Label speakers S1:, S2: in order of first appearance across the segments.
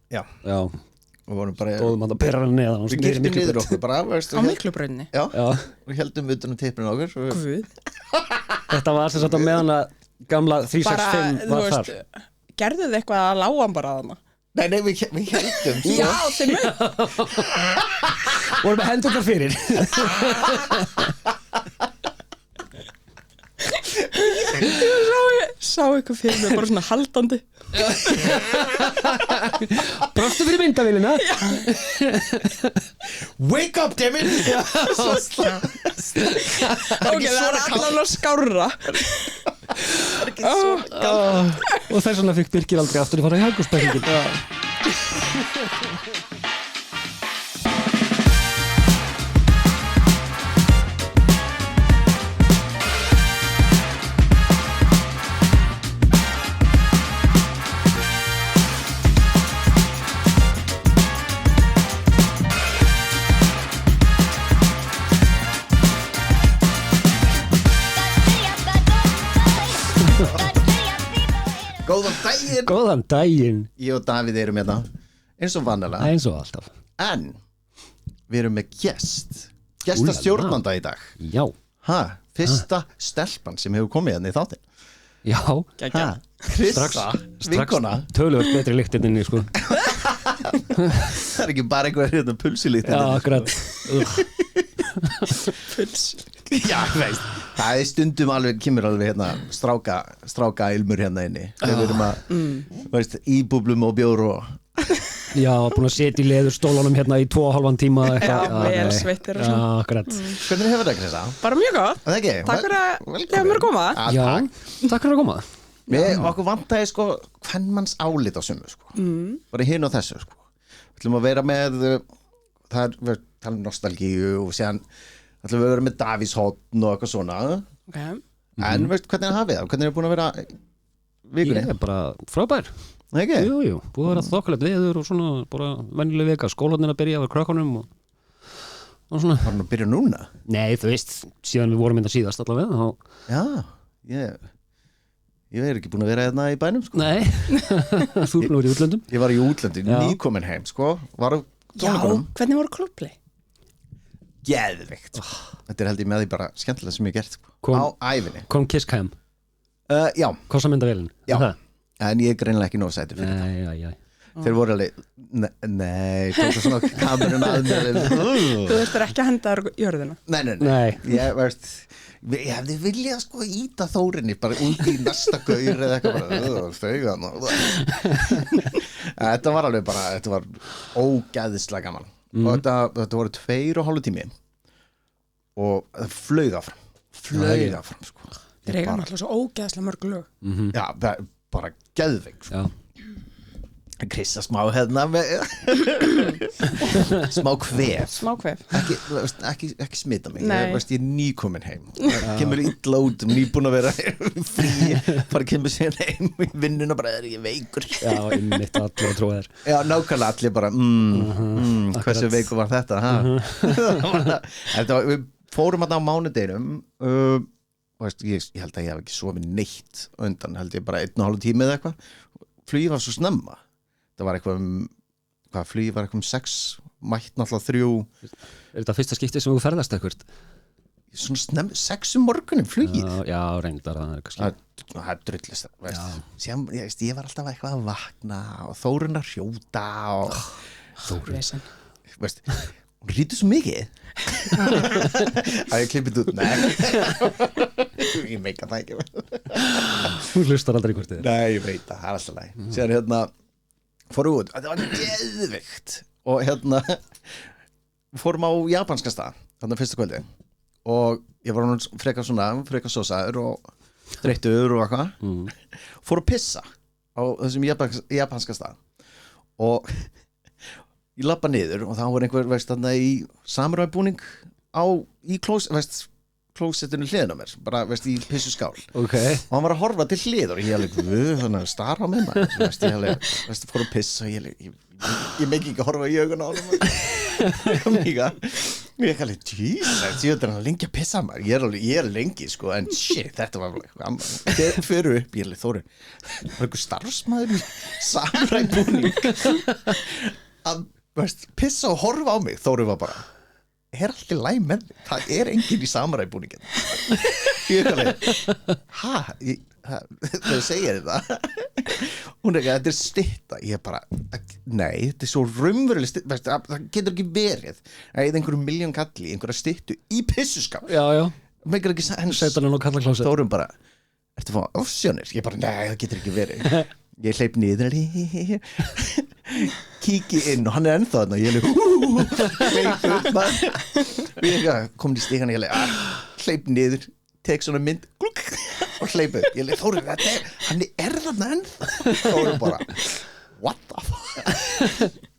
S1: Já.
S2: Og
S1: vorum bara
S2: stóðum að bera hann neðan
S1: Við giftum niður okkur bara
S3: Á Miklubrauninni
S1: Já, og heldum utan um tippinu okkur
S3: Guð
S2: Þetta var sem sagt á meðan að gamla 365 var þar
S3: Gerðu þið eitthvað að lágan bara að hana?
S1: Nei, við heldum
S3: Já, þeim
S2: Vorum með hendurnar fyrir
S3: Ég sá eitthvað fyrir mig bara svona haldandi
S2: Brostu fyrir myndavélina
S1: Wake up, dammit
S3: Ok, það er allan að skárra
S2: Og þess vegna fikk Birgir aldrei aftur að fara í Hagurspæringin Góðan daginn
S1: Ég og Davíð erum hérna eins og vanalega
S2: eins og alltaf
S1: En við erum með gestastjórnanda í dag
S2: Já
S1: Fyrsta stelpan sem hefur komið hérna í þáttinn
S2: Já
S1: Krissa, vinkona
S2: Töluvert betri lyktinni sko
S1: Það er ekki bara einhver hérna pulsilíkt
S2: Já, akkurat
S1: Já, veist Það er stundum alveg, kemur alveg hérna stráka ilmur hérna inni Þegar við erum að, veist, íbúblum og bjór og
S2: Já, búin að setja í leðurstólunum hérna í 2,5 tíma
S3: Já, vel sveittir og
S2: Já,
S3: svona
S2: akkurat
S1: Hvernig hefur það, Krissa?
S3: Bara mjög gott
S1: Það ekki?
S3: Takk fyrir að lefa mér að koma
S2: Já, takk fyrir að koma
S1: Okkur vantaði sko hvernmanns álit á sumu sko Bara hinn og þessu sko Við ætlum að vera með það er, við talum nostalgíu og séðan ætlum við að vera með Davís-hotn og eitthvað svona En veist hvernig hafið það? Hvernig er búin að vera vikunni?
S2: Ég er bara frábær
S1: Það ekki?
S2: Jú, búið að vera þokkalegt veður og svona bara venjuleg vika, skólarnir að byrja að vera krökkunum og svona
S1: Var hann að byrja núna?
S2: Nei, þú veist, síðan við vorum hérna síðast allavega
S1: Já, ég er ekki búin að vera hérna í bænum sko
S2: Nei, þú er nú í útlöndum
S1: Ég var í útlöndum, nýkomin heim sko Var á tónleikunum
S3: Hvernig voru klubli?
S1: Geðveikt Þetta er held ég með því bara skemmtilega sem ég gert sko Á ævinni
S2: Kom Kiss Cam
S1: Já
S2: Kossamyndavélin
S1: Já En ég er greinilega ekki nóg sætur fyrir
S2: Nei
S1: Þeir voru alveg Nei, tóku svona kamerun að mér
S3: Þú þurftir ekki að henda þér jörðina
S1: Nei Ég veist Ég hefði viljað sko íta Þórinni bara út í næsta gaur eða eitthvað bara Þaugan Þetta var alveg bara Þetta var ógeðislega gaman Og þetta voru 2,5 tími Og það flög áfram sko
S3: Þeir eiga náttúrulega svo ógeðslega mörg lög
S1: Já, bara geðveik sko. Krissa smá hérna smá kvef ekki smita mig ég er nýkomin heim kemur illa út, nýbúin að vera frí, bara kemur sér heim í vinnuna, bara er ég veikur
S2: Já, einmitt allir að trúa þér
S1: Já, nákvæmlega allir bara hversu veikur var þetta við fórum að á mánudeginum ég held að ég hef ekki sofið neitt undan, held ég bara 1,5 tími eða eitthvað flugið var svo snemma það var eitthvað flugið var eitthvað 6 mætt náttúrulega 3
S2: Er þetta fyrsta skiptið sem þú ferðast eitthvað?
S1: Svona snemma, 6 morgunin flugið
S2: Já, reyndar það er kannski
S1: það er drullist ég var alltaf eitthvað að vakna og Þórun að hrjóta og Þórun veist hún rýtur svo mikið að ég klippið út ég meika það ekki
S2: Þú hlustar aldrei hvort þið
S1: Nei, ég veit það er alltaf læg Sér hérna fórum út, þetta var geðvikt og hérna fórum á japanska stað þarna fyrsta kvöldi og ég var frekar sósaður og þreyttur og eitthvað fór að pissa á þessum japanska stað og ég labba niður og það var einhver veist þarna í samuræbúning í klósettinu hliðina á mér bara veist í pissuskál og hann var að horfa til hlið og ég alveg þannig að stara á mig maður veist ég alveg veist fór að pissa og ég meiki ekki að horfa í augun á hann Ég er alveg, Jesus, ég er lengi að pissa maður Ég er lengi, sko, en shit, þetta var Þegar fyrir upp, ég er alveg Þóri var einhver starfsmaður samræbúning að, veist, pissa og horfa á mig Þóri var bara allt í lagi með þig, það enginn í samræbúningin Ég er alveg þegar segir þetta hún ekki, þetta stytta ég bara, nei, þetta svo raunveruleg stytta, það getur ekki verið eða einhverjum miljón kalli, einhverja styttu í pissuskap
S2: Já
S1: meikir ekki sens
S2: Sætan og kalla klósett
S1: Þórum bara, ertu að fá ofsjónir? Ég bara, nei, það getur ekki verið Ég hleyp niður kíki inn og hann ennþá þarna og ég hleyp upp maður ég kom í stíkan og ég hleyp niður tek svona mynd gluk, og hleyp upp ég Þórum, hann þarna ennþá Þórum bara, what the fuck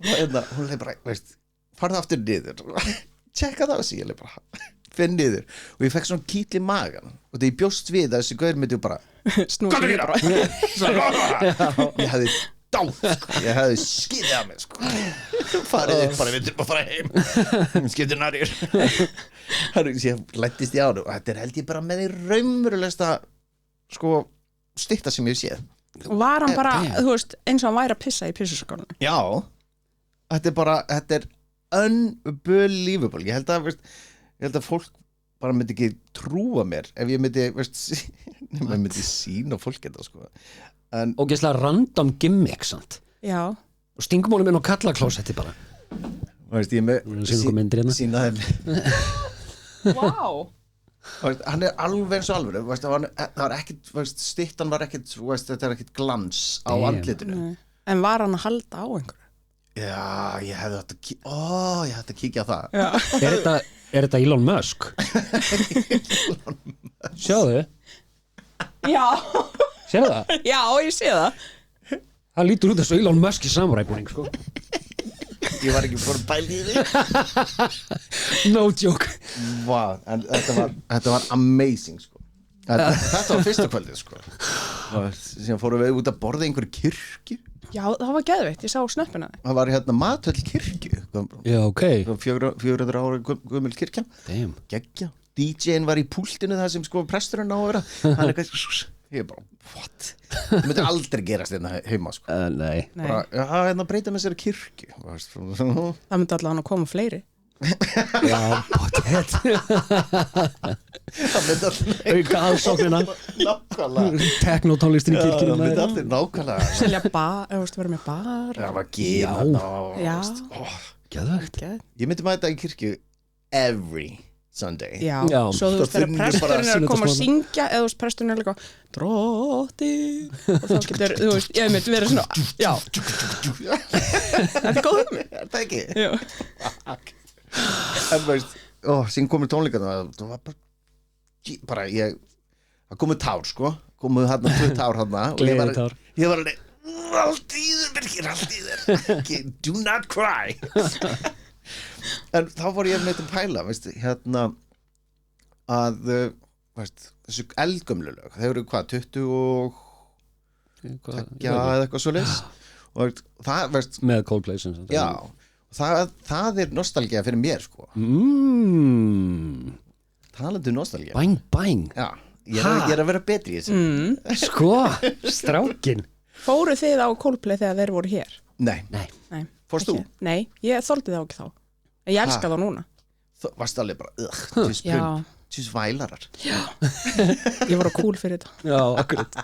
S1: og hún hleyp bara, veist farðu aftur niður tjekka það og ég hleyp bara finn niður og ég fekk svona kýtl í magan og þegar ég bjóst við að þessi gaur myndi bara
S3: Snúa sér bara
S1: ég hefði dátt ég hefði skilið að mig sko. farið upp bara við þurfum að fara heim skiptir nærjur ég lættist í áru og þetta held ég bara með því raunverulegsta sko stytta sem ég séð
S3: Var hann bara, þú veist, eins og hann væri að pissa í pissuskálunum
S1: já, þetta er unbelievable ég held að fólk bara myndi ekki trúa mér ef ég myndi, myndi sína fólk þetta sko en,
S2: Og gæslega random gimmick sant?
S3: Já
S2: Og stingum honum inn á kalla klósetti bara
S1: ég með sína þeim
S3: Vá
S1: hann alveg eins og alveg það var ekkit, styttan var ekkit þetta ekkit glans á andlitinu
S3: En var hann að halda á einhverju?
S1: Já, ég hefði átt að kíkja á það
S2: Er þetta Elon Musk? Sjáðu
S3: Já,
S2: Sérðu það?
S3: já, ég sé það
S2: Það lítur út þessu Elon Musk í samuræbúning sko.
S1: Ég var ekki búin að pæla í því
S2: No joke
S1: Vá, en þetta var amazing sko. Þetta var fyrsta kvöldið sko. Síðan fórum við út að borða í einhverju kirkju
S3: Já, það var geðveikt, ég sá snöppina
S1: Það var matvöll kirkju
S2: Já, ok
S1: 400 ára gömul kirkja
S2: Damn
S1: Geggja DJ-in var í púltinu það sem sko presturinn á að vera hann eitthvað ég bara, what? Það myndi aldrei gerast hérna heima sko.
S2: Nei
S1: bara, já, breyta með sér kirkju
S3: Það myndi allavega að koma fleiri
S2: Já, potið
S1: það myndi allir
S2: Auka aðsóknina
S1: nákvæmlega
S2: Teknotónlistin í kirkjunni
S1: það myndi allir nákvæmlega
S3: Selja bar, eða veist, vera með bar
S1: það var gína
S3: Já.
S2: Geðvægt
S1: ég myndi mæta í kirkju every Sunday
S3: Já,
S2: Já.
S3: svo þú veist þegar
S1: finnur bara
S3: presturinn er að koma að
S2: sunnudagsmorgun.
S3: syngja eða þú veist presturinn er líka Drótti og þá getur, þú veist, ég myndi verið svona Já, þetta er góð
S1: er það ekki?
S3: Já,
S1: en veist, síðan komur tónleikana það var bara ég það komu tár sko komu hérna 2 tár hérna og
S2: Gleðitár.
S1: ég var alveg allt í þér Birgir, allt í þér do not cry en þá fór ég með þetta pæla veist, hérna að veist, þessu eldgömlu lög þeir eru hvað, 20 og eða eitthvað svo leys og veist, það veist,
S2: Með Coldplay sem sagt.
S1: já, það er nostalgía fyrir mér sko talandi nostalgía
S2: Bang bang
S1: já, ég er að vera betri í þessu
S2: Sko, strákin
S3: fóru þið á Coldplay þegar þeir voru hér?
S1: nei,
S3: Nei,
S1: fórst þú?
S3: ekki. Nei, ég þoldi það ekki þá En ég elska þá núna
S1: Þú varst alveg bara, tjús
S3: Já.
S1: pund, tjús vælarar
S3: Ég var á cool fyrir þetta
S2: Já, akkurat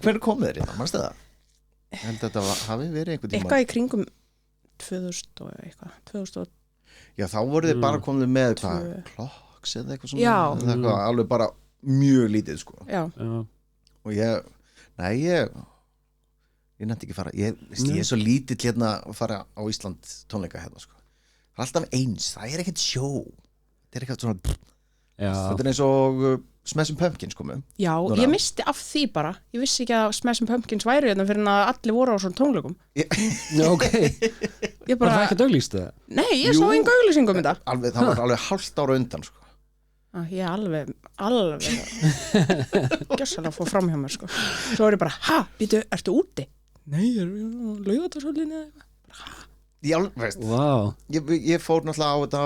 S1: Hver komið þér hérna, mannstu það? Ég held að þetta hafi verið einhvern tíma
S3: Eitthvað í kringum 2000 og eitthvað 2000
S1: Já, þá voru þið bara komið með hvað,
S3: Tvö.
S1: klokks eða eitthvað svona
S3: Já.
S1: eða eitthvað, alveg bara mjög lítið sko
S3: Já,
S2: Já,
S1: og ég nefndi ekki fara ég er svo lítill hérna að fara á Ísland tónleika hérna sko það er alltaf eins, það er ekkert sjó þetta er ekkert svona
S2: já.
S1: þetta er eins og Smashing Pumpkins komu
S3: já
S1: Núna.
S3: ég misti af því bara Ég vissi ekki að Smashing Pumpkins væri hérna fyrir að allir voru á svona tónleikum
S2: Já, ok
S3: Ég
S2: Var það
S3: bara,
S2: ekki döglýst það?
S3: nei, ég
S1: Jú.
S3: sá enga auglýsingum þetta
S1: það var alveg hálft ára undan sko
S3: Ég alveg gjössalega fór fram hjá mér sko Svo er ég bara, ha, býtu, ertu úti? Nei, ég er Laugardalshöllinni eða eitthvað
S1: Já, veist
S2: Vá.
S1: Ég fór náttúrulega á þetta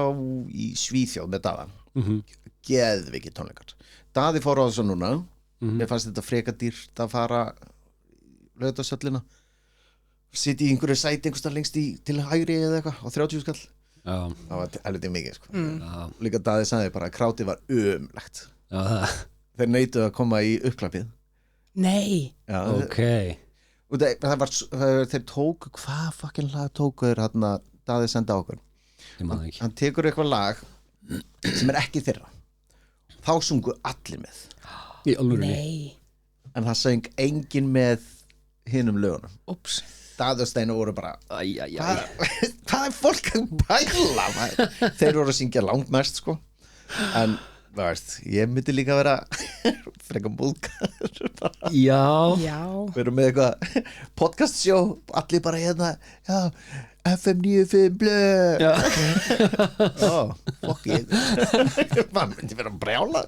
S1: í Svíþjóð með Daða geðvikið tónleikar Daði fór á þessu núna mér fannst þetta freka dýrt að fara Laugardalshöllina sitja í einhverju sæti einhverstað lengst til hægri eða eitthvað á 30 skall
S2: Já.
S1: það var helviti mikið sko. Líka Daði sagði bara að krátið var ömlegt
S2: Já, það.
S1: þeir neituðu að koma í uppklappið
S3: Nei,
S1: Já,
S2: Ok.
S1: og þeir tóku hvað fucking lag tóku þeir hann að Daði senda á okkur
S2: Ég man það ekki.
S1: hann tekur eitthvað lag sem er ekki þeirra þá sungu allir með
S2: Í alvörunni.
S3: nei
S1: en það söng enginn með hinum lögunum
S3: Úps
S1: Daði og Steina voru bara
S2: Æ.
S1: hvað er fólk að bæla maður? Þeir voru að syngja langmest sko en það veist ég myndi líka vera frekar múlkar
S2: Já.
S3: Já,
S1: við erum með eitthvað podcast show allir bara hérna já, FM 95 blöð
S2: Já.
S1: fokk ég maður myndi vera brjála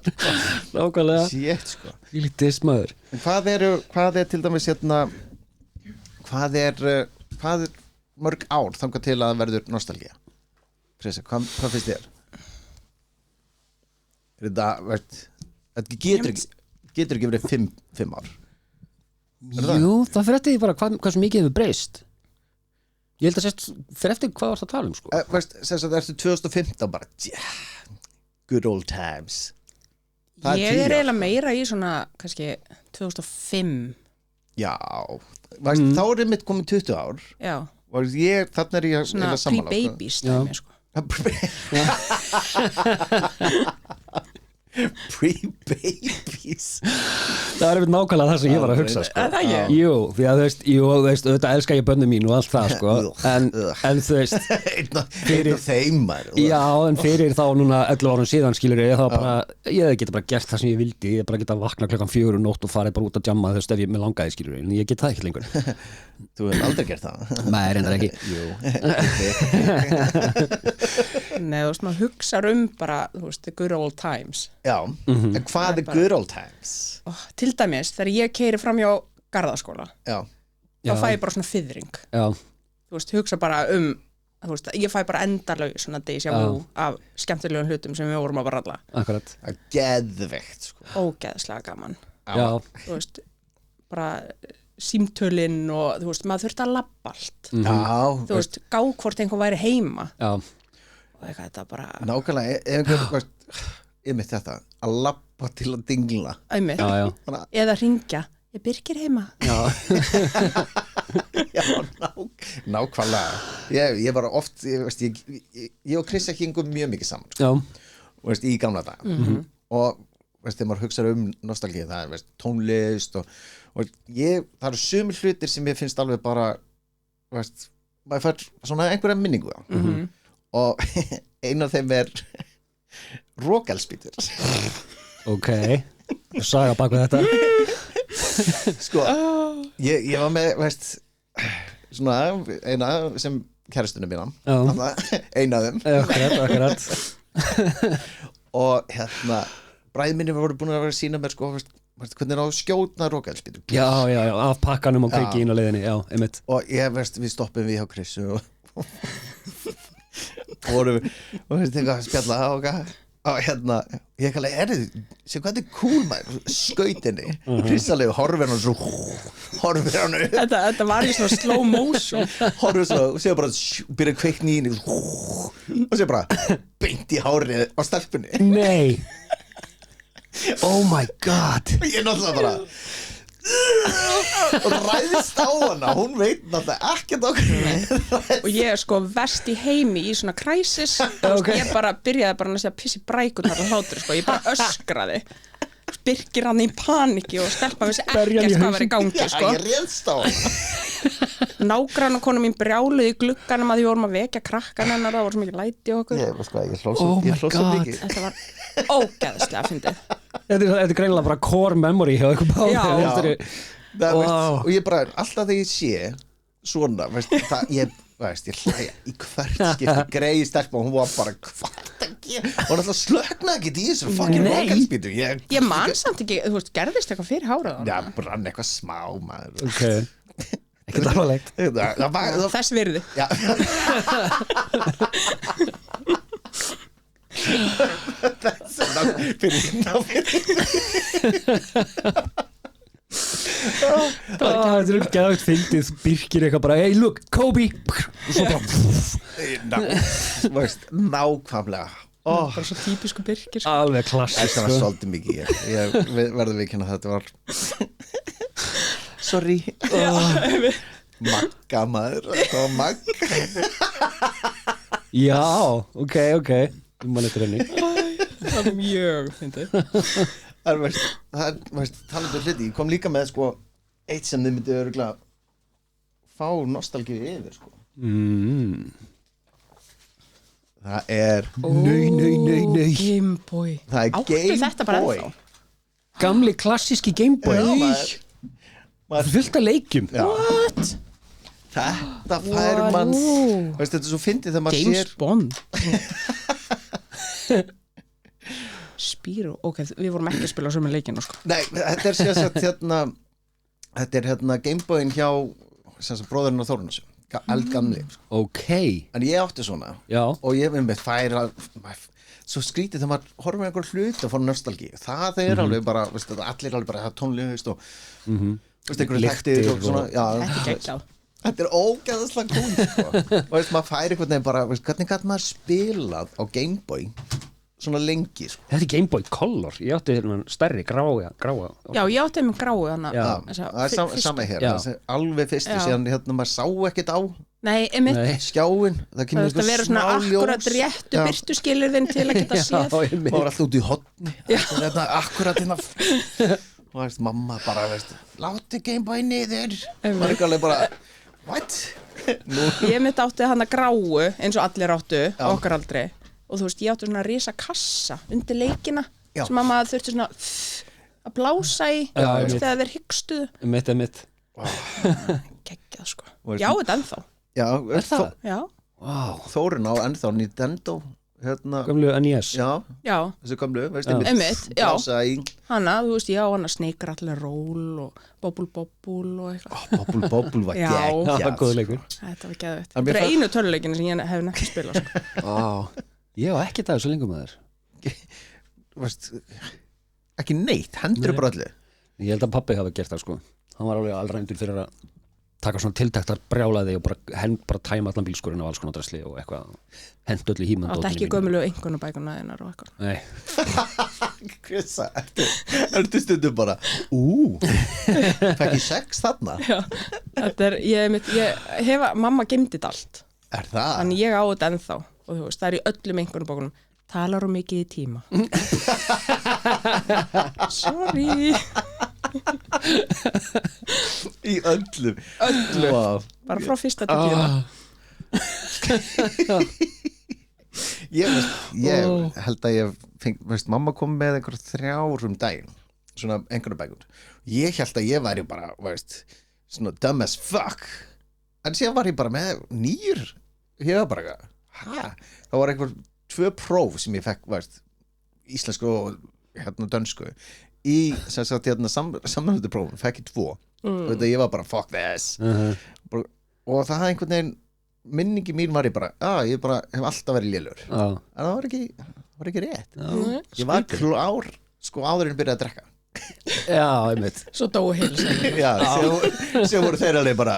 S2: Nákvæmlega.
S1: sétt sko
S2: Í lítið smaður.
S1: en hvað er til dæmis hérna hvað er mörg ár þangað til að verður nostalgía Krissa, hvað finnst þér? Er þetta getur ekki verið 5 ár
S2: Jú, það fyrir eftir því bara hvað svo mikið hefur breyst. Ég held að sérst fyrir eftir hvað varst að tala sko.
S1: veist, sem sagt, ertu 2015 bara good old times Það
S3: ég
S1: 10
S3: er
S1: ár.
S3: eiginlega meira í svona kannski 2005
S1: Já, veist, þá er mitt komin 20 ár
S3: Já,
S1: og þarna er ég
S3: svona
S1: eiginlega sammála,
S3: pre-babies
S2: Já.
S3: dæmi, sko.
S1: Pre-babies
S2: Það er einmitt nákvæmlega það sem ég var að hugsa sko.
S3: Er það ekki?
S2: Jú, því að þú veist auðvitað elska ég bönni mín og allt það sko. en þú veist
S1: einn af þeim maður.
S2: Já, en fyrir þá núna 11 árum síðan skilur ég þá bara, ég geta bara gert það sem ég vildi, ég bara geta vakna klokkan 4 nótt og farið bara út að jamma þú veist ef ég með langaði skilur en ég get það ekki lengur
S1: Þú hefur aldrei gert það
S2: Nei, reyndar ekki
S1: Jú
S3: Nei, þú veist, maður hugsar bara, þú veist, the good old times
S1: Já, en hvað er good old times?
S3: Til dæmis, þegar ég keyri fram hjá Garðaskóla,
S1: Já,
S3: þá fæ ég bara svona fiðring
S2: Já,
S3: þú veist, hugsa bara þú veist, ég fæ bara endarlau svona déjà vu af skemmtilegum hlutum sem við vorum að bralla
S2: akkurat
S1: það er geðveikt sko.
S3: ógeðslega gaman
S2: Já,
S3: þú veist, bara símtölin og þú veist, maður þurfti að labba allt
S1: Já,
S3: þú veist, gá hvort einhver væri heima
S2: já,
S3: og eitthvað þetta bara
S1: nákvæmlega ef einhver veist, einmitt þetta að labba til að dingla
S3: auðvitað,
S2: já, já,
S1: Þannig að-
S3: eða ringja ég Birgir heima
S2: já.
S1: Já, nákvæmlega ég var oft ég og Krissa hingum mjög mikið saman
S2: Já,
S1: og veist, í gamla dag og veist, þegar maður hugsaður nostalgíu það er veist, tónlist og það eru sumir hlutir sem ég finnst alveg bara veist, maður fær svona einhverja minningu á og einn af þeim er rokelspítur
S2: ok Saga bak við þetta
S1: sko, ég var með veist, svona eina sem kærastunum mína eina af þeim
S2: Akkurat
S1: og hérna bræði minni voru búin að vera að sína mér sko, veist, hvernig er á skjótna rokelspítur
S2: Já, af pakkanum og kveiki inn á leiðinni Já, einmitt
S1: og við stoppum við hjá Krissu og vorum við og veist eitthvað að spjalla og hérna, ég kalli, sem hvað þetta er cool maður, skautinni Krissalegu horfir hann svo horfir hann upp
S3: þetta var í svona slow motion
S1: horfir svo og séu bara byrja að kveikni í henni og séu bara beint í hárið á stelpunni
S2: Nei Oh my god
S1: og ég náttúrulega bara og ræðist á hana hún veit náttúrulega ekkert okkur
S3: og ég er sko verst í heimi í svona crisis
S2: Okay.
S3: ég bara byrjaði bara að pissi brækunar og hlátur sko, ég bara öskraði Birgir hann í paniki og stelpa vissi
S2: Berja hann í
S3: ekkert hvað var í gangi
S1: já,
S3: sko.
S1: ég réðst á hana
S3: nágrann og konu mín brjáluð í glugganum að því vorum að vekja krakkan hennar það voru svo mikið læti og okkur
S1: ég hló
S2: Oh my
S1: svo
S2: God.
S1: mikið
S3: þetta var ógeðslega fyndið
S2: Þetta er greinilega bara core memory hjá ykkur báðir
S3: Já.
S2: Þetta er-
S1: það,
S2: Wow.
S1: veist, og ég bara, alltaf þegar ég sé svona, veist, það, ég hlæja í hvert skipti greið stelpa og hún var bara, hvað það gera og hann alltaf slöknaði ekki í þessu fucking
S2: Nei.
S1: rokelspítu
S3: ég man samt ekki, þú veist, gerðist eitthvað fyrir hárað
S1: já, brann eitthvað smá maður
S2: Ok Ekkert alvarlegt.
S3: Þess virði.
S1: Já.
S2: Það er gæðvægt fyndið Birkir eitthvað bara, hey look, Kobe og svo bara
S1: nákvæmlega
S3: Bara svo típisku Birkir sko.
S2: alveg klassist
S1: þetta var svolítið mikið ég verður við kynna þetta var sorry Magga maður þetta var Magga
S2: Já, ok maður eftir henni
S3: Það er mjög fyndið
S1: það er talandi hluti ég kom líka með sko eitt sem þið myndi örugglega fá nostalgíu yfir sko það er
S2: Nei
S3: Gameboy
S1: það er
S3: Áttu þetta bara
S1: Gameboy
S3: ennþá?
S2: Gamli klassíski Gameboy
S1: Já,
S2: maður fullt af leikjum
S3: What?
S1: þetta fær mann veist, þetta er svo fyndið þegar maður
S3: James
S1: sér
S3: Bond Spyro Ok, við vorum ekki að spila sömu leikinu sko.
S1: nei, þetta er sérstætt þetta er Gameboyin hjá bróðurinn á Þórunnarsu eldgamli sko.
S2: Ok,
S1: en ég átti svona
S2: já
S1: og ég með færa svo skrítið þegar maður horfum einhver hlut og fór nostalgíu það er alveg bara veist, allir alveg bara tónlist og veist, einhverju þættir og svona já,
S3: Þetta er geggjað
S1: þetta er ógeðslega cool sko. og veist, maður færi einhvern veginn bara veist, hvernig gæti maður spilað á Gameboy svona lengi sko.
S2: Þetta er Gameboy Color, ég átti hérna stærri gráa
S3: Já, ég átti með gráu þannig
S2: Já.
S1: það er sama hér
S2: Já.
S1: alveg fyrstu
S3: Já.
S1: síðan hérna maður sá ekkert á
S3: Nei, einmitt
S2: Nei.
S1: skjáin það
S3: Það
S1: kemur
S3: veist að vera svona akkurat réttu
S1: Já.
S3: byrtu skilirðin til að geta séð
S1: maður var alltaf út í hotni þetta akkurat hérna og veist, mamma bara veist, láti Gameboy niður maður er ekki alveg bara what? Nú,
S3: Ég mitt átti hana gráu eins og allir áttu á okkar aldrei og þú veist, ég átti svona risa kassa undir leikina
S1: Já.
S3: sem að maður þurfti svona að blása í
S2: Já,
S3: þú veist,
S2: einmitt.
S3: þegar þeir hyggstuðu
S2: Mitt
S3: geggjað sko
S1: Og
S3: Já, þetta ennþá
S1: já,
S2: Er það?
S3: Já,
S2: Wow,
S1: Þórun á ennþá Nintendo hérna,
S2: gamlu NES
S1: já,
S3: já,
S1: þessu gamlu veist,
S3: Einmitt, já.
S1: blása í
S3: hana, þú veist, já, hana Snake Rattle Roll og Bobble Bobble og eitthvað
S1: Bobble var
S3: Já.
S2: það var
S1: geggjað
S2: góð leikur
S3: Þetta var geðvægt
S1: En
S3: Þetta
S1: mér
S3: er
S1: fannst-
S3: einu töluleikinu sem ég hef nekki spilað sko.
S2: Wow. Ég var ekki það svo lengur maður
S1: veist, ekki neitt, hendur bara öllu
S2: Ég held að pabbi hafi gert það sko Hann var alveg alrændur fyrir að taka svona tiltektar brjálaði og bara tæma allan bílskurinn og alls konar drasli og eitthvað hend öllu hímand
S3: Átti ekki gömulu einhvernubækuna þinnar og eitthvað
S2: Nei,
S1: Krissa, ertu stundum bara fekk ég sex þarna
S3: Þetta er, ég hef, mamma gemdi þetta allt
S1: er það?
S3: Þannig ég á þetta ennþá og þú veist, það er í öllum einhvernubókunum talar um mikið í tíma Sorry
S1: í öllum wow.
S3: bara frá fyrsta til tíma
S1: ég held að ég veist, mamma kom með einhver 3 daginn svona einhverju bækur ég held að ég væri bara veist, svona dumb as fuck en síðan var ég bara með 9 ég var bara það var einhver 2 próf sem ég fekk veist, íslensku og hérna dönsku í sem sagt hérna samnönduprófum fekk ég 2 og ég var bara fuck this og það einhvern veginn minningi mín var ég bara ég bara hef alltaf verið lélur en það var ekki rétt ég var klár sko áður en byrjaði að drekka
S2: já, einmitt
S3: Svo dóu heilsa
S1: já, sem voru þeir alveg bara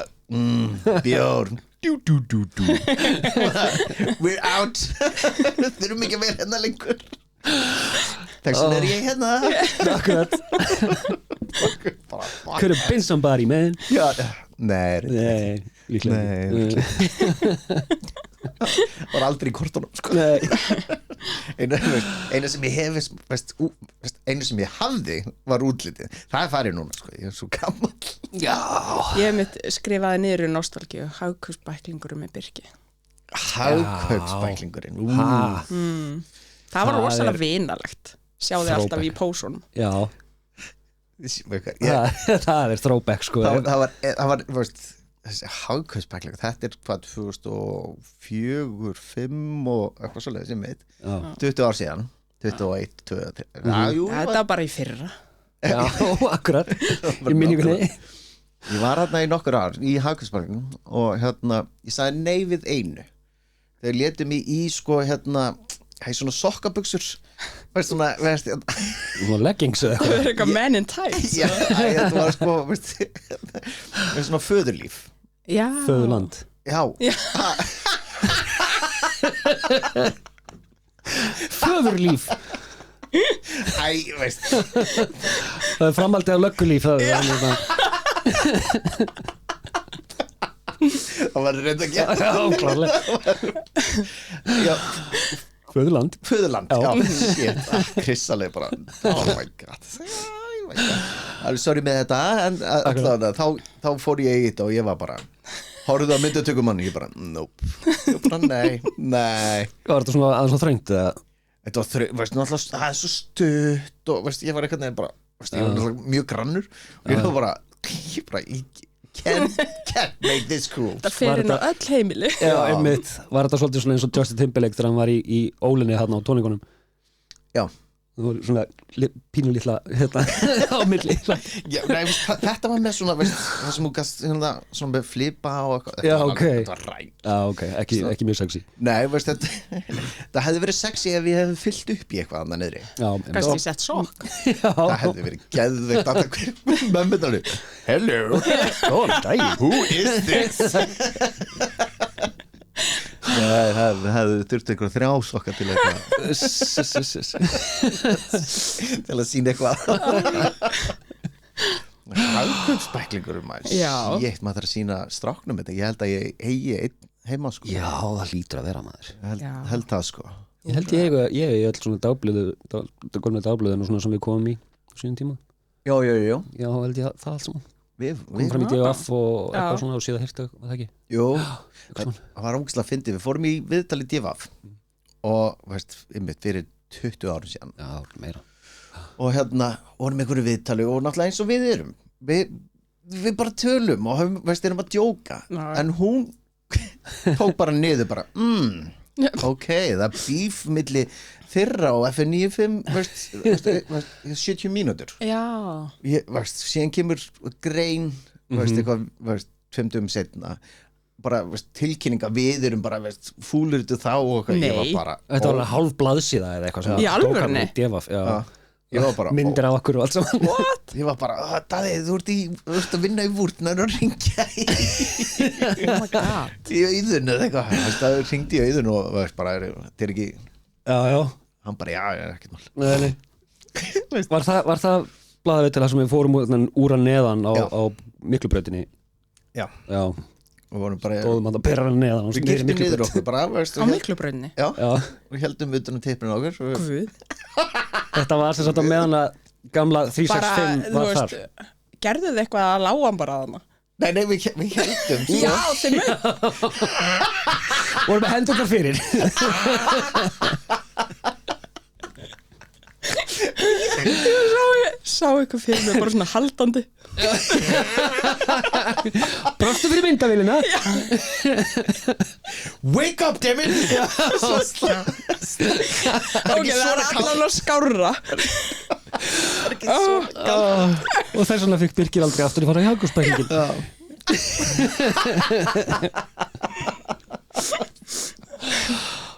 S1: bjórn we're out þurfum ekki að vera hérna lengur þess vegna er ég hérna
S2: Akkurat Could have been somebody, man
S1: já, nei
S2: líklega
S1: var aldrei í kortunum sko. einu sem ég hef einu sem ég hafði var útlitið það er farið núna sko. ég er svo gammal
S3: Ég mitt skrifaði niður í nostalgíu hagkaupsbæklingurum með Birki
S1: hagkaupsbæklingurinn
S3: Það var
S2: Það
S3: rosalega
S2: er
S3: vinalegt Sjá þið alltaf í pósunum
S2: Já, það er throwback sko
S1: það var veist, þessi hagkaupsbækling þetta er hvað 2004, 5 og eitthvað svoleiðis sem veit 20 ár síðan 21, 22
S3: Þetta var bara í fyrra
S2: Já, akkurat Í minningunni
S1: Ég var hérna í nokkur ár í Hagkautsparknum og hérna, ég sagði nei við einu. Þeir létu mig í sko hérna, svona sokkabuxur, veist svona, veist
S2: leggings eða
S3: Það er eitthvað men in tights
S1: Já, þetta var sko, veist svona föðurlíf.
S3: Já.
S2: Föðurland.
S1: Já.
S2: Föðurlíf.
S1: Æ, veist.
S2: Það er framhaldið af löggulíf.
S1: Það var reynda að gera.
S2: Já, klárlega.
S1: Já.
S2: Föðurland.
S1: Föðurland, já. Shit, krissaleg bara. Oh my god. Sorry með þetta, en allavega, þá fór ég í þetta og ég var bara, horfðu á myndatökumann, ég bara, nope. Ég bara, nei.
S2: Var þetta svona aðeins þröngt eða?
S1: Þetta var þröngt, veist, náttúrulega, það er svo stutt og, veist, ég var eitthvað nefn bara, veist, ég var náttúrulega mjög grannur og ég var bara, can't make this cool.
S3: Það fer inn á öll heimili.
S2: Já, einmitt. Var þetta svolítið svona eins og Justin Timberlake þegar hann var í ólinni þarna á tónleikunum?
S1: Já.
S2: Það var svona pínu litla á milli.
S1: Já, nei, veist, þetta var með svona, veist, það sem þú gast svona með flipa og eitthvað.
S2: Já, ok.
S1: Þetta var ræn.
S2: Já, ok, ekki mjög sexy.
S1: Nei, veist, það hefði verið sexy ef ég hefði fyllt upp í eitthvað annað niðri.
S2: Já,
S3: Kannski sett sokk.
S1: Það hefði verið geðveikt að það mömmutalið. Hello,
S2: góðan daginn.
S1: who is this? Nei, það hefði þurft einhverja 3 sokka til eitthvað til að sína eitthvað. Hagkautsbæklingur maður.
S3: Já.
S1: Shit, maður þarf að sína stráknum þetta. Ég held að ég eigi einn heima sko.
S2: Já, það hlýtur að vera maður.
S1: Held það sko.
S2: Ég held ég er öll svona dagblöðin og svona sem við komum í síðan tíma.
S1: Já.
S2: Já, held ég það allt saman.
S1: Við
S2: Kom fram í DF og eitthvað svona og síðan hirta, var það ekki?
S1: Jú, það var ógeðslega fyndið. Við fórum í viðtali DF og, veist, einmitt fyrir 20 árum síðan.
S2: Já, meira.
S1: Og hérna, vorum einhverju viðtali og náttúrulega eins og við erum. Við bara tölum og höfum, veist, erum að djóka. En hún tók bara niður bara, ok, það er bíf milli þeirra og FN95 veist, 70 mínútur.
S3: Já.
S1: Veist, síðan kemur grein, veist, eitthvað, veist, 5 dögum setna, bara, veist, tilkynninga við erum bara, veist, fúlir þetta þá og eitthvað, ég var bara
S2: Þetta var alveg hálf blaðsíða eða eitthvað
S3: Í alvörunni?
S1: ég var bara
S2: myndir af okkur og allt saman.
S3: What?
S1: Ég var bara, Daði, þú ert að vinna í vúrtnar og ringja
S3: Oh my god.
S1: í auðun eða eitthvað, það ringdi í auðun og veist, bara, þetta er ekki
S2: Já.
S1: hann bara, já, ekkert mál.
S2: Nei. Var það blaðaviðtal sem við fórum úr að neðan á Miklubrautinni?
S1: Já. Og vorum bara
S2: Stóðum að bera hann neðan
S1: við giftum niður okkur bara, veist,
S3: Á Miklubrautinni?
S1: já, og heldum utan um teipinu okkur
S3: Guð.
S2: Þetta var sem sagt á meðan að gamla 365
S3: Þú
S2: var
S3: veist,
S2: þar.
S3: gerðu þið eitthvað að lága hann bara að hana?
S1: Nei, við heldum sko.
S3: Já, þeim með.
S2: Vorum með hendurnar fyrir.
S3: Ég sá eitthvað fyrir mig bara svona haldandi.
S2: Brostu fyrir myndavélina.
S1: Wake up, damn it.
S3: Ok, það er allan að skárra.
S2: Og þess vegna fikk Birgir aldrei aftur að fara í Hagkautsbæklingin.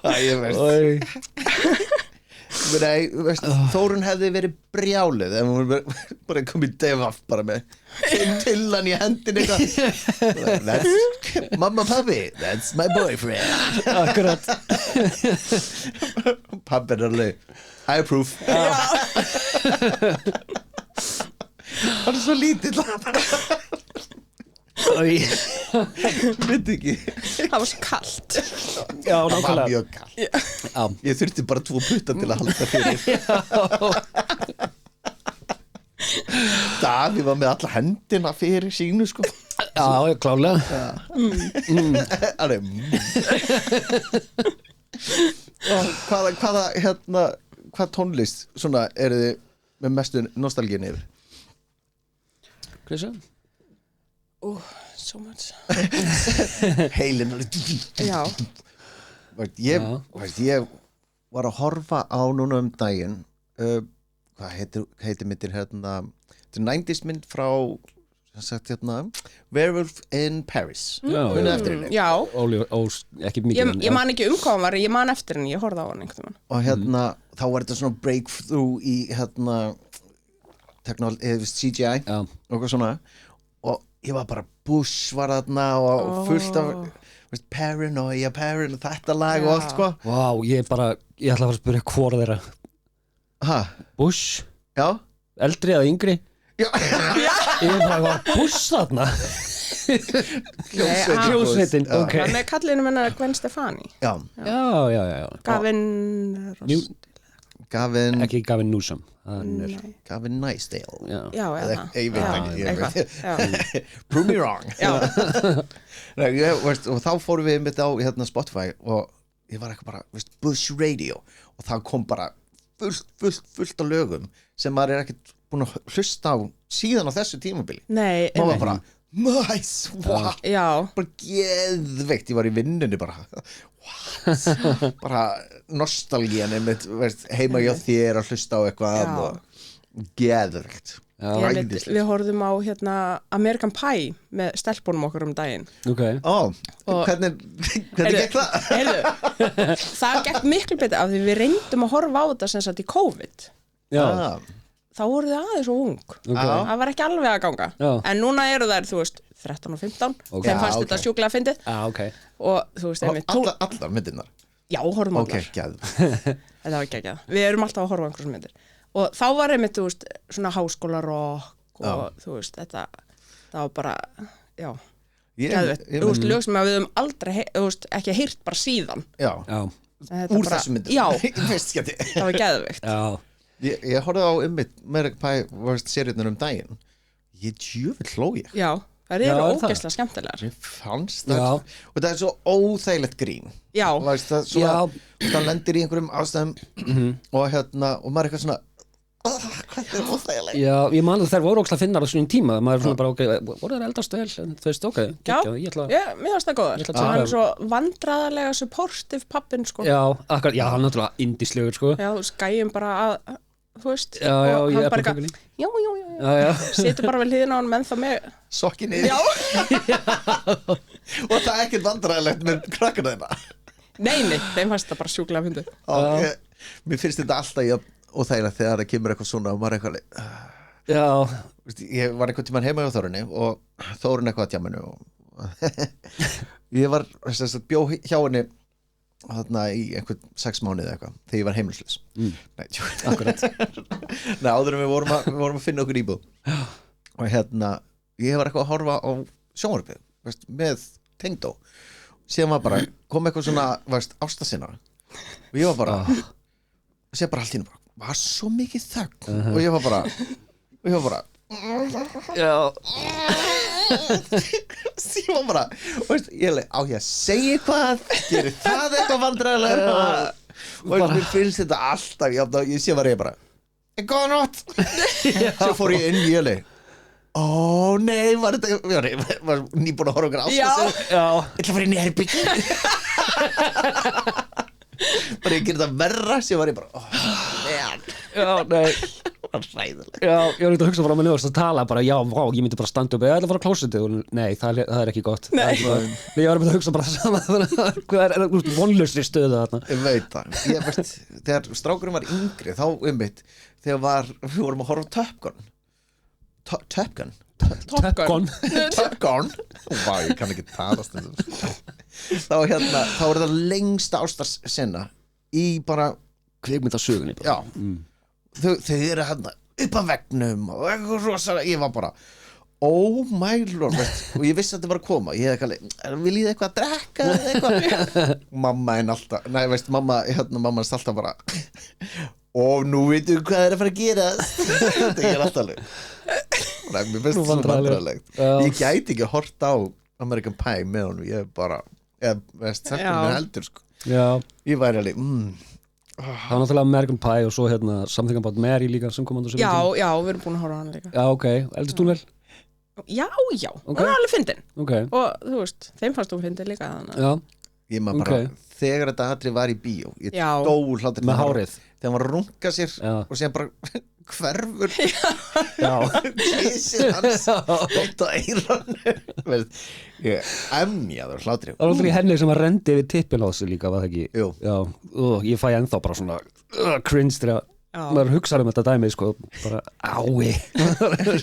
S1: Ég veist Nei, veist, Þórunn hefði verið brjáluð ef hún bara kom í devaf bara með pillan í hendin eitthvað Mamma, pabbi, that's my boyfriend.
S2: Akkurat.
S1: Pabbi er alveg I approve. Hann er svo lítill. Veit ekki.
S3: Það var svo kalt.
S2: Já,
S1: Það var
S2: nákvæmlega.
S1: mjög kall. Ég þurfti bara 2 putta til að halda fyrir. Davíð var með alla hendina fyrir sínu sko.
S2: Já, klálega.
S1: Alveg Hvaða hérna, hvað tónlist svona eru þið með mestu nostalgíu yfir?
S2: Kristján?
S3: So much.
S1: Heilin
S3: Já.
S1: ég var að horfa á núna um daginn hvað heitir myndir hérna, þetta er 90s mynd frá sagt hérna Werewolf in Paris Munið eftir henni
S3: Já,
S2: ekki mikið
S3: ég man ekki hvað hann var, ég man eftir henni, ég horfði á hann einhvern veginn.
S1: og hérna þá var þetta svona breakthrough í hérna CGI
S2: Já.
S1: og eitthvað svona og ég var bara Bush var þarna og fullt af Paranoia, þetta lag og allt sko
S2: Vá, ég ætla að fara að spyrja hvora þeirra
S1: ha,
S2: Bush,
S1: já
S2: eldri eða yngri
S1: Já,
S2: Ég bara var Bush þarna Hljómsveitin,
S3: Hann
S2: ok
S3: með kallinu minna Gwen Stefani.
S1: já,
S2: Já
S1: Gavin
S2: Ekki Gavin Newsom hann
S1: Gavin Nysdale
S3: Já, eða
S1: ég veit ekki ég veit.
S3: eitthvað.
S1: Prove me wrong
S3: Já,
S1: Nei, og þá fórum við mitt á hérna, Spotify og ég var eitthvað bara Bush Radio og það kom bara fullt af lögum sem maður ekkert búin að hlusta á síðan á þessu tímabili
S3: nei,
S1: maður var bara nice, wow
S3: já,
S1: bara geðveikt, ég var í vinnunni bara what? Bara nostalgían einmitt, heima hjá þér að hlusta á eitthvað
S3: Já.
S1: og geðveikt
S3: við horfðum á hérna American Pie með stelpunum okkur daginn.
S2: Ok
S1: hvernig gekk það?
S3: Heyrðu, það gekk miklu betur af því við reyndum að horfa á þetta sem sagt í COVID.
S2: Já,
S3: Þá voru þið aðeins og ung. Það var ekki alveg að ganga.
S2: Já.
S3: En núna eru þær, þú veist, 13 og 15.
S2: Ok.
S3: Þeim fannst
S1: Já,
S3: þetta
S1: ok.
S3: sjúklega fyndið.
S2: ok
S3: Og þú veist, einmitt,
S1: allar myndirnar
S3: já, horfum
S1: ok,
S3: allar.
S1: geðveikt
S3: Þetta var ekki ekki það. Við erum alltaf að horfa á einhverjum myndir. Og þá var einmitt, þú veist, svona háskólarokk og þú veist, þetta var bara, já, geðveikt. Þú veist, lög sem við höfum aldrei, þú veist, ekki heyrt bara síðan.
S1: já,
S2: Já,
S1: úr þessu myndir
S3: Já,
S1: það
S3: það var geðveikt.
S2: já
S1: ég horfði á American Pie seriðnum daginn ég djöfull hló ég
S3: Já, það
S2: Já,
S3: eru
S2: er það?
S3: ógeðslega skemmtilegar.
S1: Mér fannst
S2: Já.
S1: það og það er svo óþægilegt grín
S3: Já.
S1: það, svona, það lendir í einhverjum ástæðum og hérna og maður er eitthvað svona hvað er óþægilegt
S2: Já, ég man að þær voru ókslega finnar á svona tíma maður er svona bara, ok, voru þær eldast vel en þú veist, ok, geggjað, ég ætla
S3: Mér finnst það góðar.
S2: Ég ætla að
S3: Hann er
S2: tjekka
S3: svo vandræðarlega supportive pappin, sko.
S2: Já, akkurat, já, hann er náttúrulega indislegur, sko
S3: Já, þú veist, gæjum bara að, þú veist,
S2: Já,
S3: og
S2: ég
S3: hann
S2: er
S3: bara
S2: bara
S3: eitthvað, já,
S2: Já, já,
S3: situr bara vel hliðina á hann menn þá með,
S1: sokkin yfir og það er ekkert vandræðilegt með krakkana þeirna
S3: nei, þeim fannst það bara sjúklega fyndið.
S1: mér finnst þetta alltaf óþægilegt þegar það kemur eitthvað svona og maður er eitthvað
S2: já,
S1: ég var einhvern tímann heima hjá Þórunni og Þórunni eitthvað að tjáminu og ég var bjó hjá henni þarna í einhvern 6 mánuði eitthvað þegar ég var heimilislaus nei, akkurat nei, áður en við vorum að finna okkur íbúð og hérna ég var eitthvað að horfa á sjónvarpið með tengdó síðan var bara kom eitthvað svona ástasina og ég var bara og sér bara allt í hennu bara var svo mikið þögn og ég var bara
S2: já
S1: síðan bara ég leið á ég að segja eitthvað gerir það eitthvað vandræðilega og mér finnst þetta alltaf ég sé bara góða nótt svo fór ég inn í ég leið ó nei var nýbúin að horfa okkur ástasinn ég ætla að fara inn í herbygg bara ég gerir það verra sem var ég bara
S2: já, nei
S1: var hræðilegt
S2: já, ég var eitthvað að hugsa frá mig að tala bara, já, vá, ég myndi bara standa upp ég ætla að fara á klósitið og nei, það er ekki gott
S3: Nei.
S2: ég var að hugsa bara saman hvað er vonlausri stöðu þarna
S1: ég veit það þegar strákurinn var yngri þá þegar við vorum að horfa á Top Gun Top Gun vá, ég kann ekki tala þá er það lengsta ástarsenna í bara
S2: kvikmyndasögunni
S1: já þau eru hérna upp að veggnum og eitthvað rosalega, ég var bara oh my lord og ég vissi að þetta var að koma ég hefði kalli, vil ég eitthvað að drekka eða eitthvað mamma en alltaf, nei veist mamma er alltaf bara og nú veitum við hvað er að fara að gera þetta er alltaf alveg nei, mér finnst þetta svo vandræðilegt ég gæti ekki að horta á American Pie með honum, ég bara veist, þetta er mér heldur sko
S2: já,
S1: ég væri alveg
S2: það var náttúrulega American Pie og svo hérna Something About Mary líka sem kom
S3: Já, við erum búin að horfa á hann líka.
S2: já, ok, eldist hún vel?
S3: Já, hún er alveg fyndin
S2: ok,
S3: og þú veist, þeim fannst hún fyndin líka þannig.
S2: já,
S1: Ég maður bara, þegar þetta atrið var í bíó ég dó hlátur
S2: með hárið
S1: þegar hann var að runga sér og síðan bara hverfur kísið hans út á eyranu ég emjaður hlátri
S2: Það var aldrei henni sem að rendi við tippin á þessu líka, var það ekki?
S1: Jú.
S2: Já, ég fæ ennþá bara svona cringe þegar maður hugsaður þetta dæmi, sko, bara ái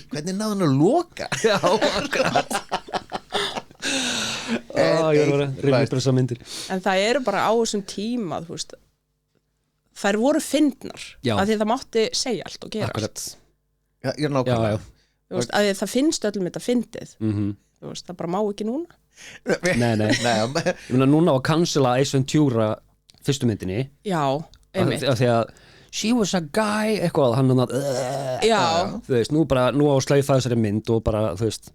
S1: Hvernig náðu hann að loka?
S2: Já, akkurat Ég var að reyna upp þessar myndir
S3: En það eru bara á þessum tíma, þú veist þær voru fyndnar af því það mátti segja allt og gera allt
S1: Já, ég er nákvæmlega
S3: Þú veist, af því það finnst öllum þetta fyndið Þú veist, það bara má ekki núna
S2: Nei Ég meina, núna á að cancela Ace Ventura fyrstu myndinni
S3: Já, einmitt
S2: Af því að she was a guy, eitthvað hann
S3: Já
S2: Þú veist, nú á að slaufa þessari mynd og bara, þú veist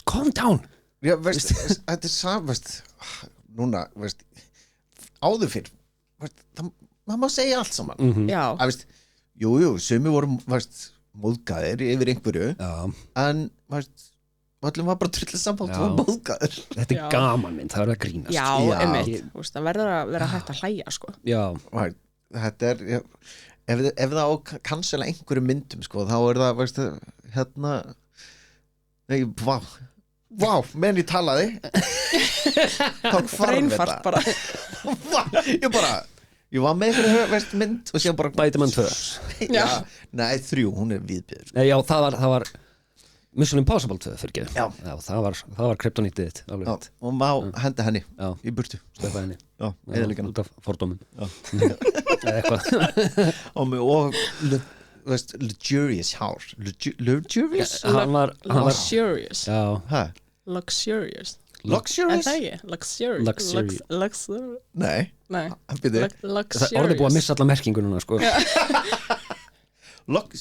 S2: calm down
S1: Já, veist, þetta er veist, núna, veist áður fyrr það má segja allt saman
S3: Já
S1: að, veist, jú, sumi voru veist, móðgæðir yfir einhverju en veist, öllum var bara trullir samband og móðgæðir
S2: Þetta er gaman mynd, það er að grínast
S3: Já, einmitt, það verður að vera hægt að hlæja sko.
S2: Já
S1: Þetta er ef það á cancela einhverju myndum sko, þá er það veist, hérna nei, vá, menn ég talaði þá hvarf þetta ég var með einhverju mynd og síðan bara
S2: Spiderman 2
S1: Nei, 3, hún er viðbjöður
S2: Já, það var Mission Impossible 2 fyrir ekki
S1: Já,
S2: það var kryptonítið þitt
S1: og má henda henni í burtu
S2: stöpa henni út af fordómum eða eitthvað
S1: og veist, luxurious hár luxurious?
S2: Hann var
S3: Luxurious
S1: Luxurious?
S3: Luxurious
S1: Nei
S3: Luxurious
S2: Orðið búið að missa alla merkingununa sko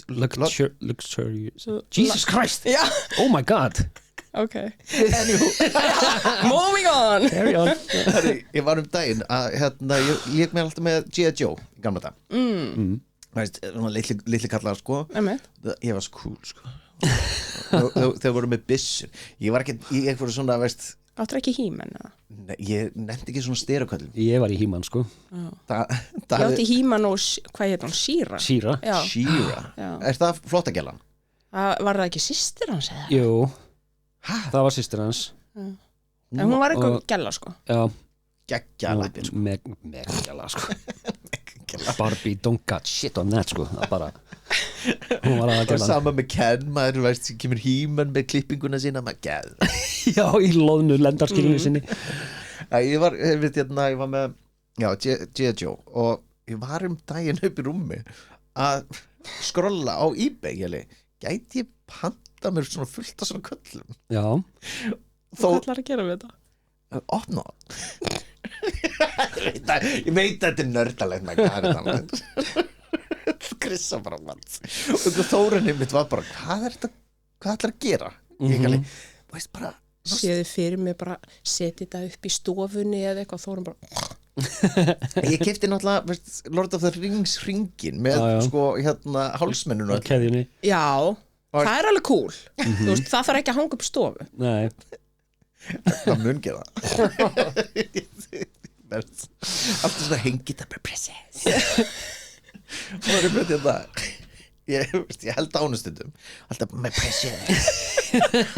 S2: Luxurious Jesus Christ Oh my god
S3: Okay Moving on
S2: Carry on
S1: Ég var daginn að ég lék mér alltaf með G.I. Joe í gamla dag litli kallar sko ég var svo cool sko þeir voru með byssur ég var ekki í einhverju svona
S3: Áttur ekki He-Man?
S1: Nei, ég nefndi ekki svona styraköllum
S2: Ég var í He-Man sko
S3: Ég átti He-Man og hvað heit hún? She-Ra?
S2: She-Ra
S1: Er það flottagjallan?
S3: Var það ekki systir hans eða?
S2: Jú Það var systir hans
S3: En hún var eitthvað gælla sko
S2: Já
S1: Geggjalappir sko
S2: Meggjala sko Barbie don't got shit on that sko það bara hún var að gæla
S1: sama með Ken maður veist kemur He-Man með klippinguna sína maður gæð
S2: Já í loðnu lendarskilinu sinni
S1: Ég var með G.I. Joe og ég var daginn upp í rúmi að skrolla á eBay gæti ég panta mér svona fullt af svona köllum
S2: Já
S3: Hvað ætlar að gera við þetta?
S1: Opna Ég veit að þetta er nördalegt með hvað er þetta Krissa bara og Þórunni mitt var bara hvað ætlar að gera ég veist bara
S3: séði fyrir mig bara setja þetta upp í stofunni eða eitthvað Þórun bara
S1: ég keypti náttúrulega veist, Lord of the Rings hringin með sko hálsmenninu
S3: Já, það er alveg cool þú veist, það þarf ekki að hanga upp stofu
S2: Nei
S1: það mun gera alltaf svona hengið það bara princess og það er með þetta ég held ánustundum alltaf my precious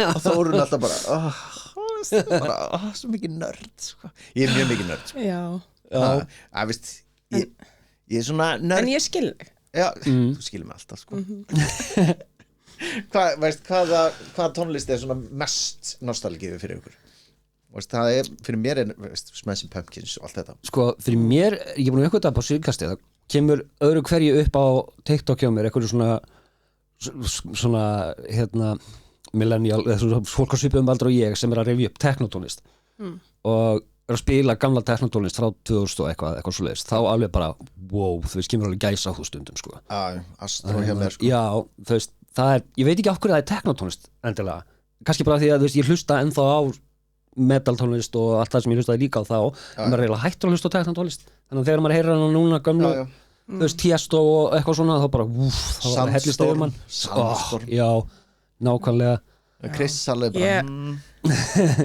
S1: og þá voru hún alltaf bara svo mikið nörd sko. ég er mjög mikið nörd sko. veist, ég er svona nörd
S3: en ég skil þig
S1: þú skilur mig alltaf sko. Hvaða tónlist er svona mest nostalgíu fyrir ykkur? Veist, það er fyrir mér Smashing Pumpkins og allt þetta
S2: sko fyrir mér, ég er búin að eitthvað på síðkasti það kemur öðru hverju upp á TikTok hjá mér eitthvað svona millennial, fólk á svipum aldrei og ég sem er að revja upp teknotónlist og er að spila gamla teknotónlist frá 2000 og eitthvað svo leiðist þá alveg bara, wow, þú veist, kemur alveg gæsa á þú stundum sko
S1: Astro hjá mér sko
S2: Já, þú veist, það er, ég veit ekki af hverju það er teknotónlist endilega, kannski bara því að þú veist, ég hlusta ennþá á metaltónlist og allt það sem ég hlustaði líka á þá maður er eiginlega hættur að hlusta á teknotónlist þannig að þegar maður heyrir hana núna gömlu þú veist, Tiesto og eitthvað svona þá bara, þá hellist yfir mann Já, nákvæmlega
S1: Chris alveg bara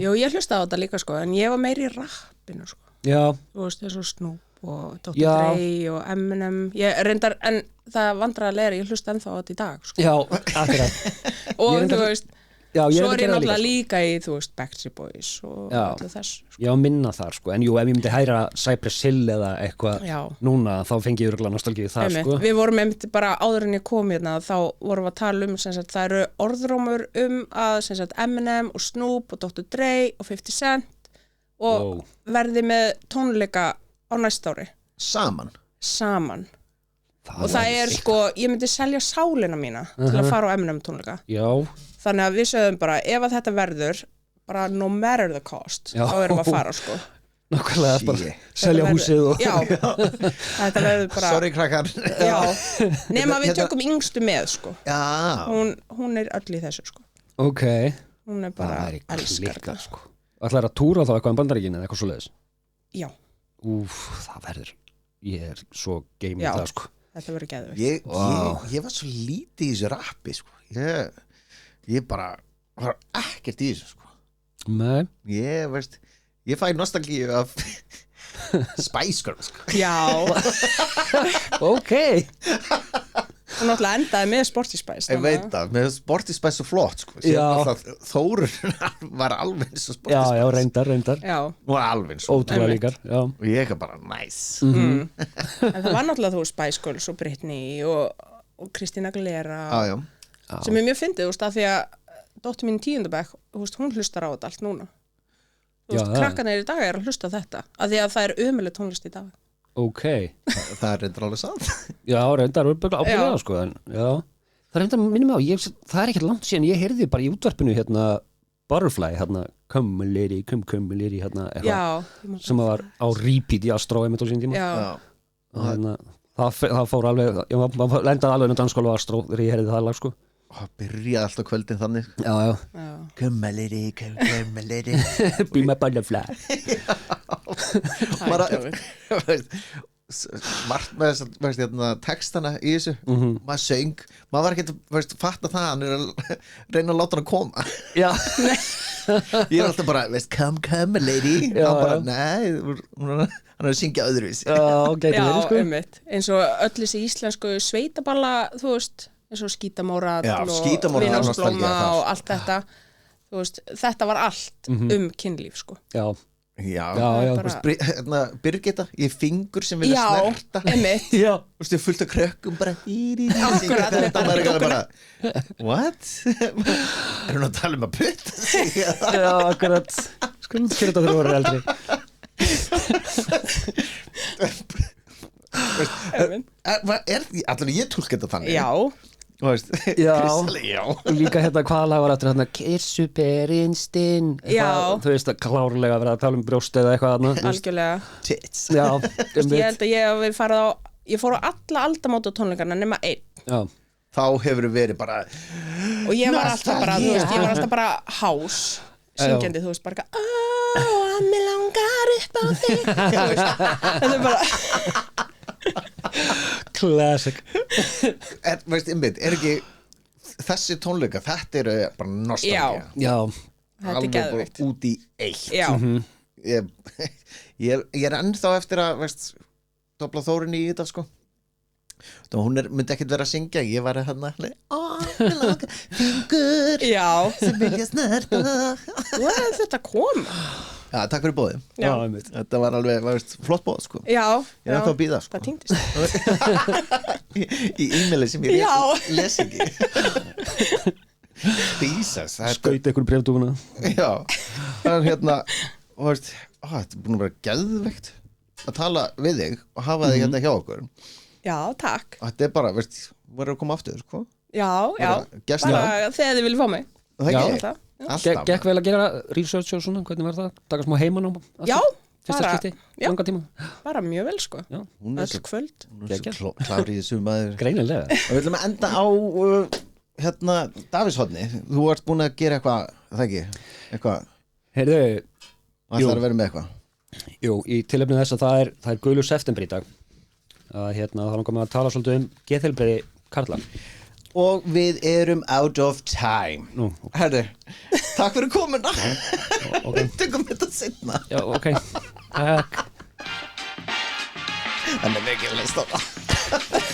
S3: Jú, ég hlustaði á þetta líka sko en ég var meiri í rappinu sko
S2: Já,
S3: þú veist, eins og Snoop og Dr.
S2: Já.
S3: Dre og Eminem ég reyndar, en það vandræðilega ég hlusta ennþá á þetta í dag sko.
S2: já, akkurat
S3: og
S2: reyndar-
S3: þú veist,
S2: Já, ég
S3: svo
S2: er
S3: er ég
S2: að gera það
S3: náttúrulega
S2: líka,
S3: líka í, þú veist, Backstreet Boys og
S2: Já.
S3: allir þess sko.
S2: Já, minna þar, sko, en jú, ef ég myndi hæra Cypress Hill eða eitthvað
S3: Já.
S2: núna, þá fengi ég örugglega nostalgíu þar,
S3: Einmitt.
S2: sko
S3: Við vorum einmitt bara áður en ég kom hérna þá vorum við að tala um sem sagt, það eru orðrómur að sem sagt, Eminem og Snoop og Dr. Dre og 50 Cent og
S2: Wow.
S3: verði með tónleika á næsta ári
S1: Saman
S3: saman og það er sko, ég myndi selja sálina mína til að fara á Eminem tónleika
S2: Já,
S3: þannig að við sögðum bara, ef að þetta verður bara no matter the cost
S2: Já.
S3: þá erum við að fara sko
S2: nákvæmlega, bara
S1: Shit.
S2: selja
S3: Þetta
S2: húsið og
S3: já, þetta verður bara
S1: Sorry krakkar
S3: já, nema við
S1: Hérna-
S3: tökum yngstu með sko
S1: Já,
S3: hún er öll í þessu sko
S2: Ok,
S3: hún er bara
S2: það er
S3: elskar
S2: líka,
S3: þetta
S2: sko Ætlar að túra þá eitthvað um Bandaríkin eða eitthvað svo leiðis
S3: já,
S2: Úf, það verður Ég er svo game í
S3: Já.
S2: það, sko
S3: þetta verður geðveikt
S1: ég var svo lítið í þessu rappi sko. ég bara var ekkert í þessu sko.
S2: Nei,
S1: ég fæ nostalgíu af Spice Girls sko.
S3: já,
S2: ok
S3: hún náttúrulega endaði með Sporty Spice
S1: ég veit það, með Sporty Spice svo flott sko.
S2: Já.
S1: Þórun var alveg eins og Sporty
S2: Já, já,
S1: Spice
S2: reyndar
S3: já,
S1: hún var alveg eins og
S2: Ótrúlega
S3: Einmitt.
S2: líkar, já
S1: og ég er bara nice
S3: en það var náttúrulega þú Spice Girls og Britney og Christina Aguilera
S1: já.
S3: sem er mjög fyndið, þú veist, af því að dóttir mín í 10. bekk, þú veist, hún hlustar á þetta allt núna þú
S2: Já,
S3: veist,
S2: það.
S3: krakkarnir í dag er að hlusta á þetta af því að það er ömuleg tónlist í dag
S2: Ok,
S1: það er reyndar alveg sann
S2: já, reyndar ábyggilega,
S3: Já.
S2: sko en, já. Það er reyndar, minnum mig á það er ekkert langt síðan, ég heyrði bara í útvarpinu hérna, Butterfly, hérna come a lady, come a lady, hérna eitthvað,
S3: já, ég man-
S2: sem var á repeat í Astro einmitt á sín tíma
S3: já,
S2: og hérna, það fór alveg ég lendaði alveg inn á dansskóla á Astro þegar ég heyrði það lag, sko
S1: og byrjaði alltaf kvöldin þannig
S2: Já, já,
S3: já.
S1: come a lady, come a lady
S2: be my butterfly
S3: Það
S1: Bara-
S3: er geðveikt.
S1: Veist, margt með þess að veist, hérna, textana í þessu maður söng, maður var ekki að fatta það, hann er að reyna að láta hann að koma
S2: Já,
S1: ég er alltaf bara, veist, come a lady
S2: Já,
S1: hann bara,
S2: já.
S1: nei hann er að syngja öðruvísi
S2: já, gæti
S3: Já,
S2: verið, sko
S3: einmitt, eins og öll þessi íslensku sveitaballa, þú veist eins og skítamórall
S1: Já,
S3: og
S1: Skítamórall var nostalgía
S3: Vinásblóma
S1: þar.
S3: og allt þetta þú veist, þetta var allt kynlíf sko.
S2: Já,
S1: já,
S2: já, já,
S3: bara-
S1: Veist, hérna, Birgitta, ég fingur sem vilja
S3: Já,
S1: snerta
S3: einmitt
S2: já
S1: Þú veist, ég fullt af krökkum bara
S3: Akkurat,
S1: þetta maður er ekki bara what? er hún að tala um að putta sig
S2: Já, akkurat Skulum fyrir þetta þegar þú voru eldri
S3: Einmitt.
S1: allir ég tólka þetta þannig
S3: Já,
S1: Þú veist,
S2: Já.
S1: Kristali, já
S2: Líka hérna hvaða lag var aftur hérna Kirsuberinn
S3: Já.
S2: Þú veist að klárlega verið að tala um brjóst eða eitthvað þarna
S3: algjörlega
S1: tits
S2: Já,
S3: Ég held að ég hef verið farið á ég fór á alla aldamóta tónleikarna nema einn
S2: Já,
S1: þá hefur verið bara
S3: og ég var alltaf bara, þú veist, ég var alltaf bara hás syngjandi, þú veist, bara að mig langar upp á þig þú veist, þetta er bara
S2: classic
S1: veist, einmitt, er ekki þessi tónleika, þetta eru bara nostalgía
S2: Já,
S3: þetta er
S1: alveg bara
S3: geðveikt
S1: út í eitt
S3: Já,
S1: ég er ennþá eftir að veist, dobla Þórunni í þetta sko þá hún myndi ekkert vera að syngja ég var hérna fingur
S3: já,
S1: sem vilja snerta
S3: þú hefði þetta að koma
S1: já, takk fyrir bóðið
S2: já,
S3: Já,
S2: einmitt
S1: þetta var alveg veist, flott bóð sko
S3: já,
S1: ég er ennþá að býða sko
S3: það týndist
S1: í e-maili sem ég
S3: Já.
S1: les ekki Jesus þetta,
S2: Skaut ykkur bréfdúfuna
S1: já það er hérna og veist, þetta er búin að vera geðveikt að tala við þig og hafa þig hérna hjá okkur
S3: Já, takk
S1: og þetta er bara, veist, verður að koma aftur sko
S3: Já, já,
S1: Bara gestir.
S3: bara þegar þið viljið fá mig
S1: það
S2: Já.
S1: ekki,
S3: Alltaf, já.
S1: alltaf
S2: Gekk vel að gera research og svona, hvernig var það? Taka smá heimanám aftur?
S3: Já,
S2: Fyrsta
S3: bara,
S2: skipti,
S3: já.
S2: langa tíma
S3: bara mjög vel sko
S2: Já,
S1: hún er
S3: Öll
S1: svo,
S3: kvöld
S1: hún er svo
S2: Geggjað.
S1: klári í þessu maður
S2: greinilega
S1: og við ætlum að enda á hérna, Davishotni þú ert búin að gera eitthvað, það ekki eitthvað,
S2: Heyrðu,
S1: þú ætlar að vera með eitthvað
S2: jú, í tilefni þess að það er Gulur september í dag að hérna, þá langar mig að tala svolítið um geðheilbrigði karla
S1: og við erum out of time
S2: Nú,
S1: herri, takk fyrir komuna
S2: ok,
S1: tökum þetta sinna
S2: já, ok Takk
S1: Hann er mikið